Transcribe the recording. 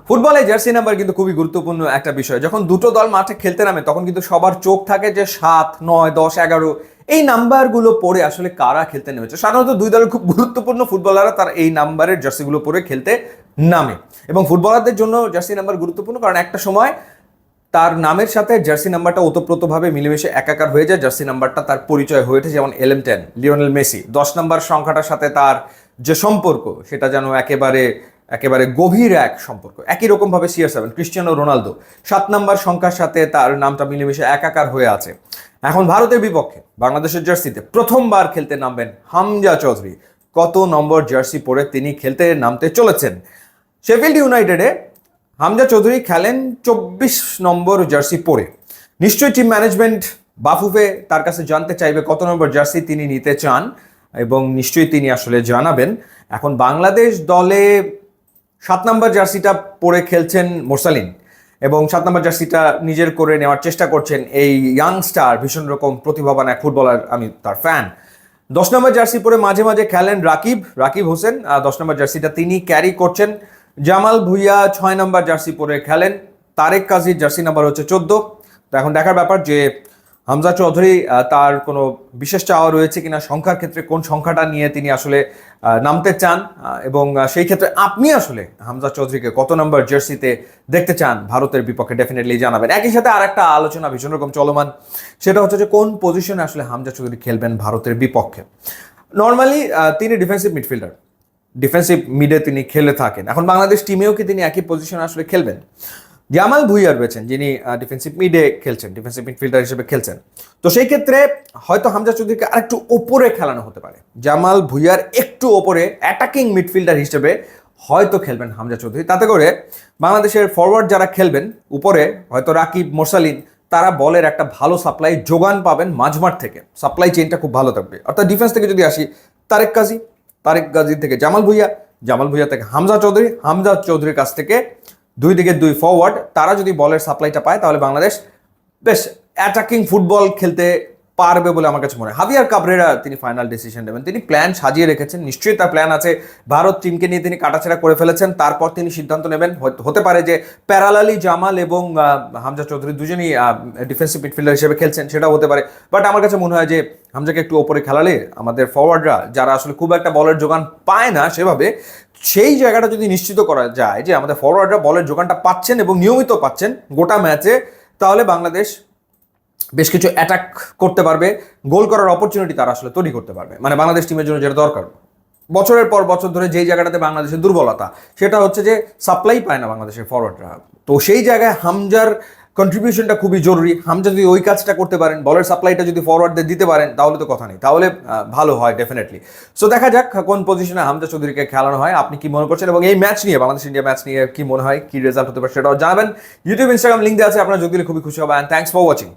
ফুটবলে jersey number কিন্তু খুবই গুরুত্বপূর্ণ একটা বিষয়। যখন দুটো দল মাঠে খেলতে নামে তখন কিন্তু সবার চোখ থাকে যে 7, 9, 10, 11 এই নাম্বারগুলো পরে আসলে কারা খেলতে নেমেছে। সাধারণত দুই দলের খুব গুরুত্বপূর্ণ ফুটবলাররা তার এই নাম্বারের জার্সিগুলো পরে খেলতে নামে, এবং ফুটবলারদের জন্য জার্সি নাম্বার গুরুত্বপূর্ণ কারণ একটা সময় তার নামের সাথে জার্সি নাম্বারটা ওতপ্রোতভাবে মিলেমিশে একাকার হয়ে যায়। জার্সি নাম্বারটা তার পরিচয় হয়ে ওঠে, যেমন LM10 লিওনেল মেসি 10 নাম্বার সংখ্যাটার সাথে তার যে সম্পর্ক সেটা যেন একেবারে একেবারে গভীর এক সম্পর্ক। একই রকমভাবে CR7 ক্রিস্টিয়ানো রোনালদো 7 নাম্বার সংখ্যার সাথে তার নামটা মিলেমিশে একাকার হয়ে আছে। এখন ভারতের বিপক্ষে বাংলাদেশের জার্সিতে প্রথমবার খেলতে নামবেন হামজা চৌধুরী। কত নম্বর জার্সি পরে তিনি খেলতে নামতে চলেছেন? শেফিল্ড ইউনাইটেডে হামজা চৌধুরী খেলেন 24 নম্বর জার্সি পরে। নিশ্চয়ই টিম ম্যানেজমেন্ট বাফুফে তার কাছে জানতে চাইবে কত নম্বর জার্সি তিনি নিতে চান, এবং নিশ্চয়ই তিনি আসলে জানাবেন। এখন বাংলাদেশ দলে 7 নম্বর জার্সিটা পরে খেলছেন মোরসালিন, এবং 7 নম্বর জার্সিটা নিজের করে নেওয়ার চেষ্টা করছেন এই ইয়াংস্টার, ভীষণ রকম প্রতিভাবান এক ফুটবলার, আমি তার ফ্যান। 10 নম্বর জার্সি পরে মাঝে মাঝে খেলেন রাকিব হোসেন, 10 নম্বর জার্সিটা তিনি ক্যারি করছেন। জামাল ভুইয়া 6 নম্বর জার্সি পরে খেলেন। তারেক কাজীর জার্সি নাম্বার হচ্ছে 14। তো এখন দেখার ব্যাপার যে হামজা চৌধুরী তার কোনো বিশেষ চাওয়া রয়েছে কিনা, সংখ্যার ক্ষেত্রে কোন সংখ্যাটা নিয়ে তিনি আসলে নামতে চান, এবং সেই ক্ষেত্রে আপনি আসলে হামজা চৌধুরীকে কত নম্বর জার্সিতে দেখতে চান ভারতের বিপক্ষে ডেফিনেটলি জানাবেন। একই সাথে আর একটা আলোচনা ভীষণ রকম চলমান, সেটা হচ্ছে যে কোন পজিশনে আসলে হামজা চৌধুরী খেলবেন ভারতের বিপক্ষে। নর্মালি তিনি ডিফেন্সিভ মিডফিল্ডার, ডিফেন্সিভ মিডে তিনি খেলে থাকেন। এখন বাংলাদেশ টিমেও কি তিনি একই পজিশনে আসলে খেলবেন? জামাল ভুইয়া রয়েছেন যিনি ডিফেন্সিভ মিডে খেলছেন, ডিফেন্সিভ মিডফিল্ডার হিসেবে খেলছেন। তো সেই ক্ষেত্রে হয়তো হামজা চৌধুরীকে আরেকটু ওপরে খেলানো হতে পারে। জামাল ভুইয়ার একটু ওপরে অ্যাটাকিং মিডফিল্ডার হিসেবে হয়তো খেলবেন হামজা চৌধুরী। তাতে করে বাংলাদেশের ফরওয়ার্ড যারা খেলবেন উপরে, হয়তো রাকিব, মোরসালিন, তারা বলের একটা ভালো সাপ্লাই যোগান পাবেন মাঝমাঠ থেকে। সাপ্লাই চেইনটা খুব ভালো থাকবে। অর্থাৎ ডিফেন্স থেকে যদি আসি, তারেক গাজী থেকে জামাল ভুইয়া থেকে হামজা চৌধুরীর কাছ থেকে দুই দিকে দুই ফরওয়ার্ড, তারা যদি বলের সাপ্লাইটা পায় তাহলে বাংলাদেশ বেশ অ্যাটাকিং ফুটবল খেলতে পারবে বলে আমার কাছে মনে হয়। হাভিয়ার কাবরেরা তিনি ফাইনাল ডিসিশন নেবেন। তিনি প্ল্যান সাজিয়ে রেখেছেন, নিশ্চয়ই তার প্ল্যান আছে। ভারত টিমকে নিয়ে তিনি কাটাছেড়া করে ফেলেছেন, তারপর তিনি সিদ্ধান্ত নেবেন। হতে পারে যে প্যারালালি জামাল এবং হামজা চৌধুরী দুজনই ডিফেন্সিভ মিডফিল্ডার হিসেবে খেলছেন, সেটাও হতে পারে। বাট আমার কাছে মনে হয় যে হামজাকে একটু ওপরে খেলালে আমাদের ফরওয়ার্ডরা, যারা আসলে খুব একটা বলের যোগান পায় না সেভাবে, সেই জায়গাটা যদি নিশ্চিত করা যায় যে আমাদের ফরওয়ার্ডরা বলের যোগানটা পাচ্ছেন এবং নিয়মিত পাচ্ছেন গোটা ম্যাচে, তাহলে বাংলাদেশ বেশ কিছু অ্যাটাক করতে পারবে, গোল করার অপরচুনিটি তারা আসলে তৈরি করতে পারবে। মানে বাংলাদেশ টিমের জন্য যেটা দরকার, বছরের পর বছর ধরে যেই জায়গাটাতে বাংলাদেশের দুর্বলতা, সেটা হচ্ছে যে সাপ্লাই পায় না বাংলাদেশের ফরওয়ার্ডরা। তো সেই জায়গায় হামজার কন্ট্রিবিউশনটা খুবই জরুরি। হামজা যদি ওই কাজটা করতে পারেন, বলের সাপ্লাইটা যদি ফরওয়ার্ডদের দিতে পারেন, তাহলে তো কথা নেই, তাহলে ভালো হয় ডেফিনেটলি। সো দেখা যাক কোন পজিশনে হামজা চৌধুরীকে খেলানো হয়। আপনি কি মনে করছেন, এবং এই ম্যাচ নিয়ে, বাংলাদেশ ইন্ডিয়া ম্যাচ নিয়ে কি মনে হয়, কি রেজাল্ট হতে পারে সেটাও জানাবেন। ইউটিউব, ইনস্টাগ্রাম লিঙ্ক দেওয়া আছে, আপনারা যদি খুবই খুশি হবেন। Thanks for watching.